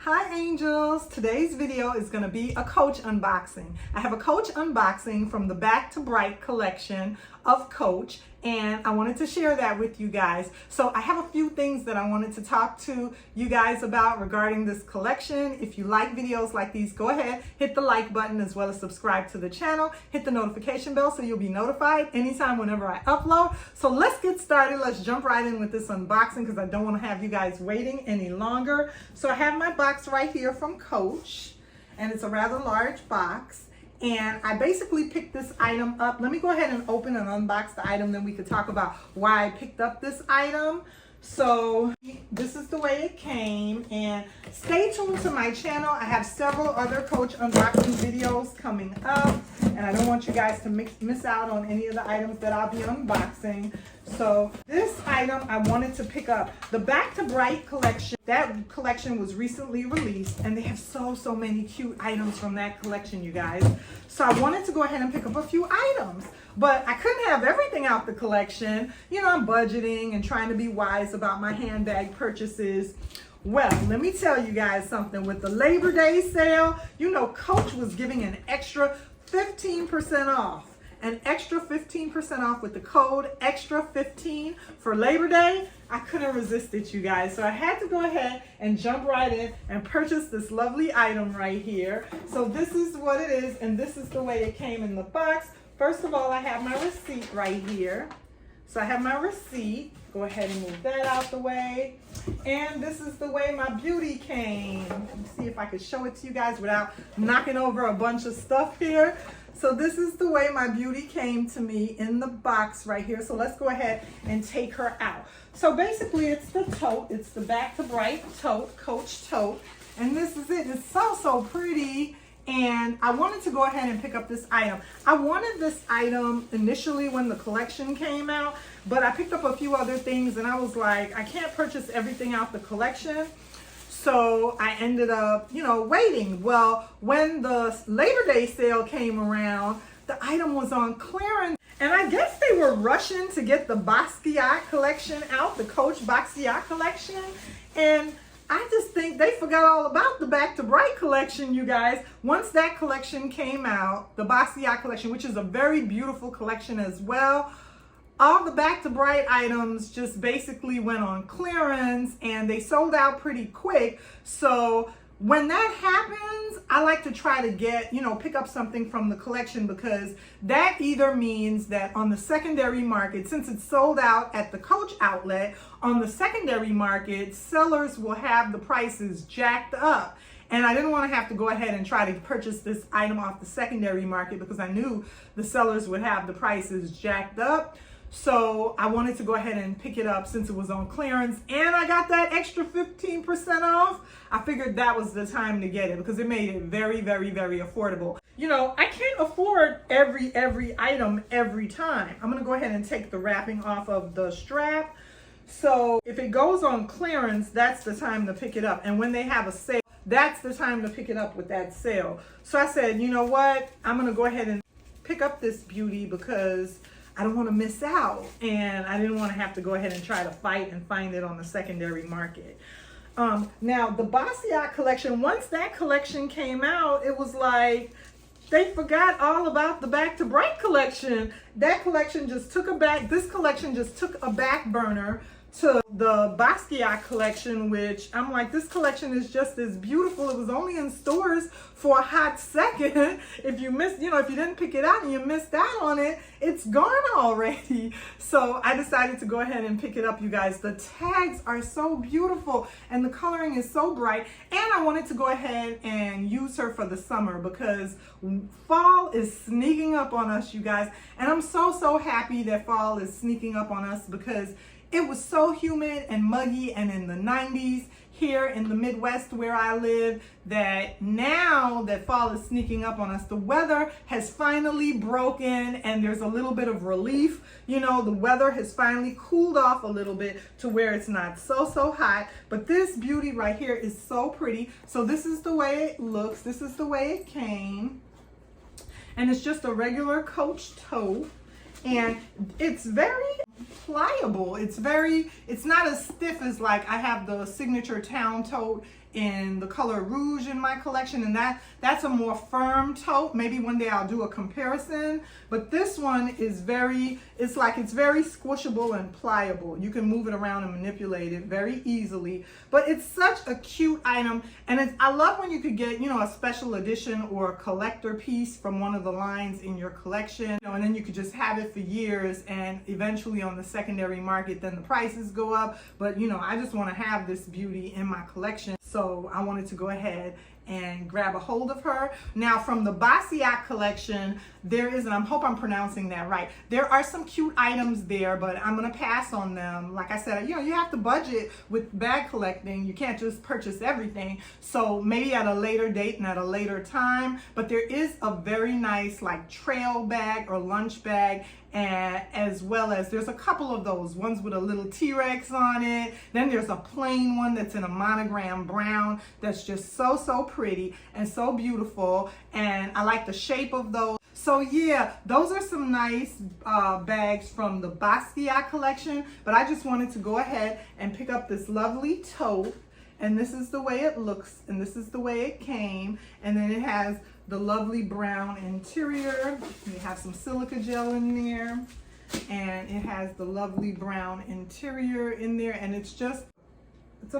Hi angels, today's video is going to be a Coach unboxing. I have a Coach unboxing from the Back to Bright collection of Coach, and I wanted to share that with you guys. So I have a few things that I wanted to talk to you guys about regarding this collection. If you like videos like these, go ahead, hit the like button as well as subscribe to the channel. Hit the notification bell so you'll be notified anytime whenever I upload. So let's get started. Let's jump right in with this unboxing because I don't want to have you guys waiting any longer. So I have my box right here from Coach, and it's a rather large box. And I basically picked this item up. Let me go ahead and open and unbox the item, then we could talk about why I picked up this item. So this is the way it came, and stay tuned to my channel. I have several other Coach unboxing videos coming up, and I don't want you guys to miss out on any of the items that I'll be unboxing. So this item I wanted to pick up, the Back to Bright collection. That collection was recently released, and they have so many cute items from that collection, you guys. So I wanted to go ahead and pick up a few items, but I couldn't have everything out the collection. You know, I'm budgeting and trying to be wise about my handbag purchases. Well, let me tell you guys something. With the Labor Day sale, you know, Coach was giving an extra 15% off. An extra 15% off with the code extra15 for Labor Day. I couldn't resist it, you guys. So I had to go ahead and jump right in and purchase this lovely item right here. So this is what it is, and this is the way it came in the box. First of all, I have my receipt right here. So I have my receipt. Go ahead and move that out the way. And this is the way my beauty came. Let me see if I could show it to you guys without knocking over a bunch of stuff here. So this is the way my beauty came to me in the box right here. So let's go ahead and take her out. So basically it's the tote. It's the Back to Bright tote, Coach tote. And this is it. It's so pretty. And I wanted to go ahead and pick up this item. I wanted this item initially when the collection came out, but I picked up a few other things and I was like, I can't purchase everything out the collection. So I ended up, you know, waiting. Well, when the Labor Day sale came around, the item was on clearance. And I guess they were rushing to get the Basquiat collection out, the Coach Basquiat collection. And I just think they forgot all about the Back to Bright collection, you guys. Once that collection came out, the Basquiat collection, which is a very beautiful collection as well, all the Back to Bright items just basically went on clearance and they sold out pretty quick. So when that happens, I like to try to get, you know, pick up something from the collection, because that either means that on the secondary market, since it's sold out at the Coach outlet, on the secondary market, sellers will have the prices jacked up. And I didn't want to have to go ahead and try to purchase this item off the secondary market because I knew the sellers would have the prices jacked up. So I wanted to go ahead and pick it up since it was on clearance and I got that extra 15% off. I figured that was the time to get it because it made it very affordable. You know, I can't afford every item every time. I'm gonna go ahead and take the wrapping off of the strap. So if it goes on clearance, that's the time to pick it up. And when they have a sale, that's the time to pick it up with that sale. So I said, you know what? I'm gonna go ahead and pick up this beauty because I don't want to miss out, and I didn't want to have to go ahead and try to fight and find it on the secondary market. Now the Basquiat collection, once that collection came out, it was like they forgot all about the Back to Bright collection. That collection just took this collection just took a back burner to the Basquiat collection, which I'm like, this collection is just as beautiful. It was only in stores for a hot second. If you missed, you know, if you didn't pick it out and you missed out on it, it's gone already. So I decided to go ahead and pick it up, you guys. The tags are so beautiful and the coloring is so bright. And I wanted to go ahead and use her for the summer because fall is sneaking up on us, you guys. And I'm so happy that fall is sneaking up on us because it was so humid and muggy and in the 90s here in the Midwest where I live, that now that fall is sneaking up on us, the weather has finally broken and there's a little bit of relief. You know, the weather has finally cooled off a little bit to where it's not so hot. But this beauty right here is so pretty. So this is the way it looks. This is the way it came. And it's just a regular Coach tote. And it's very pliable. It's not as stiff as, like, I have the signature town tote in the color Rouge in my collection, and that's a more firm tote. Maybe one day I'll do a comparison, but this one is it's very squishable and pliable. You can move it around and manipulate it very easily, but it's such a cute item. And I love when you could get, you know, a special edition or a collector piece from one of the lines in your collection, you know, and then you could just have it for years, and eventually on the secondary market, then the prices go up. But, you know, I just want to have this beauty in my collection. So I wanted to go ahead and grab a hold of her. Now from the Basquiat collection, there is, and I hope I'm pronouncing that right, there are some cute items there, but I'm gonna pass on them. Like I said, you know, you have to budget with bag collecting. You can't just purchase everything. So maybe at a later date and at a later time, but there is a very nice like trail bag or lunch bag, and as well as there's a couple of those ones with a little T-Rex on it. Then there's a plain one that's in a monogram brown that's just so pretty and so beautiful, and I like the shape of those. So yeah, those are some nice bags from the Basquiat collection, but I just wanted to go ahead and pick up this lovely tote, and this is the way it looks, and this is the way it came, and then it has the lovely brown interior. You have some silica gel in there, and it has the lovely brown interior in there, and it's a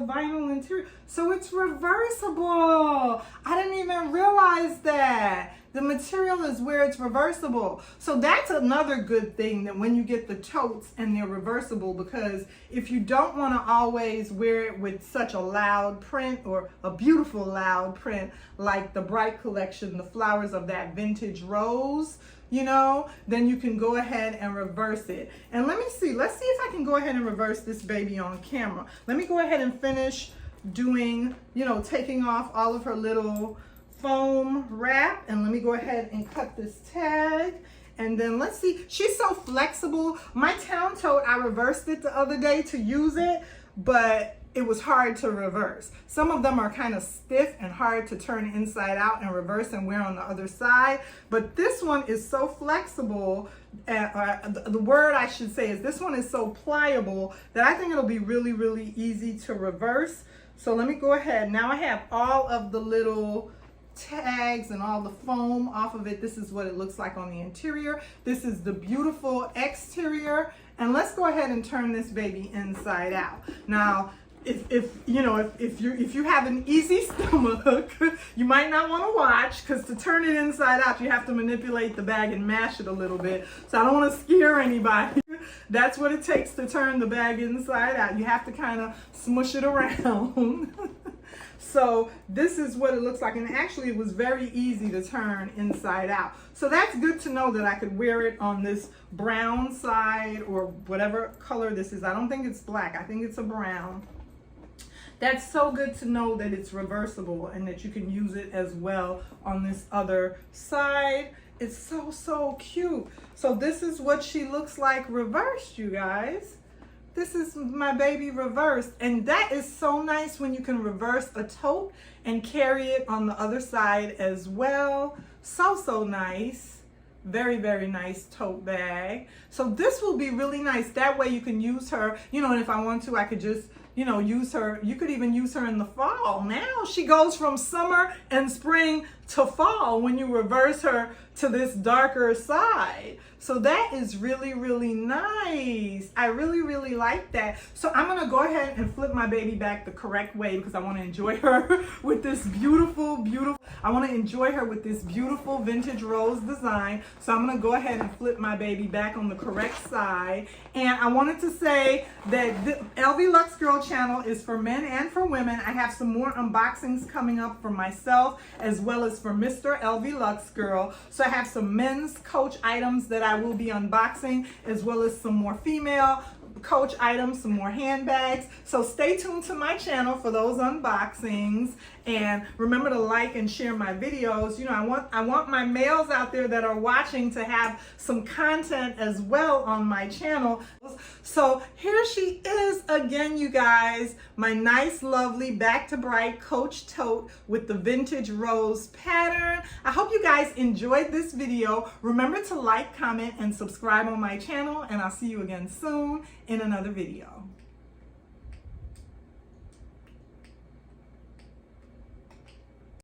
vinyl interior, so it's reversible. I didn't even realize that. The material is where it's reversible. So that's another good thing, that when you get the totes and they're reversible, because if you don't want to always wear it with such a loud print or a beautiful loud print like the Bright collection, the flowers of that vintage rose, you know, then you can go ahead and reverse it. And let's see if I can go ahead and reverse this baby on camera. Let me go ahead and finish doing, you know, taking off all of her little foam wrap, and let me go ahead and cut this tag, and then let's see. She's so flexible. My town tote, I reversed it the other day to use it, but it was hard to reverse. Some of them are kind of stiff and hard to turn inside out and reverse and wear on the other side, but this one is so flexible, the word I should say is this one is so pliable that I think it'll be really easy to reverse. So let me go ahead. Now I have all of the little tags and all the foam off of it. This is what it looks like on the interior. This is the beautiful exterior, and let's go ahead and turn this baby inside out. Now if you have an easy stomach, you might not want to watch, because to turn it inside out you have to manipulate the bag and mash it a little bit, so I don't want to scare anybody. That's what it takes to turn the bag inside out. You have to kind of smush it around. So this is what it looks like, and actually it was very easy to turn inside out. So that's good to know that I could wear it on this brown side or whatever color this is. I don't think it's black, I think it's a brown. That's so good to know that it's reversible and that you can use it as well on this other side. It's so cute. So this is what she looks like reversed, you guys. This is my baby reversed, and that is so nice when you can reverse a tote and carry it on the other side as well. So nice. Very nice tote bag. So this will be really nice. That way you can use her, you know, and if I want to, I could just, you know, use her. You could even use her in the fall. Now she goes from summer and spring to fall when you reverse her to this darker side. So that is really nice. I really like that. So I'm gonna go ahead and flip my baby back the correct way, because I want to enjoy her with this beautiful vintage rose design. So I'm gonna go ahead and flip my baby back on the correct side. And I wanted to say that the LV Lux Girl channel is for men and for women. I have some more unboxings coming up for myself as well as for Mr. LV Lux Girl. So I have some men's Coach items that I will be unboxing, as well as some more female Coach items, some more handbags. So stay tuned to my channel for those unboxings, and remember to like and share my videos. You know, I want my males out there that are watching to have some content as well on my channel. So here she is again, you guys, my nice lovely Back to Bright Coach tote with the vintage rose pattern. I hope you guys enjoyed this video. Remember to like, comment, and subscribe on my channel, and I'll see you again soon in another video.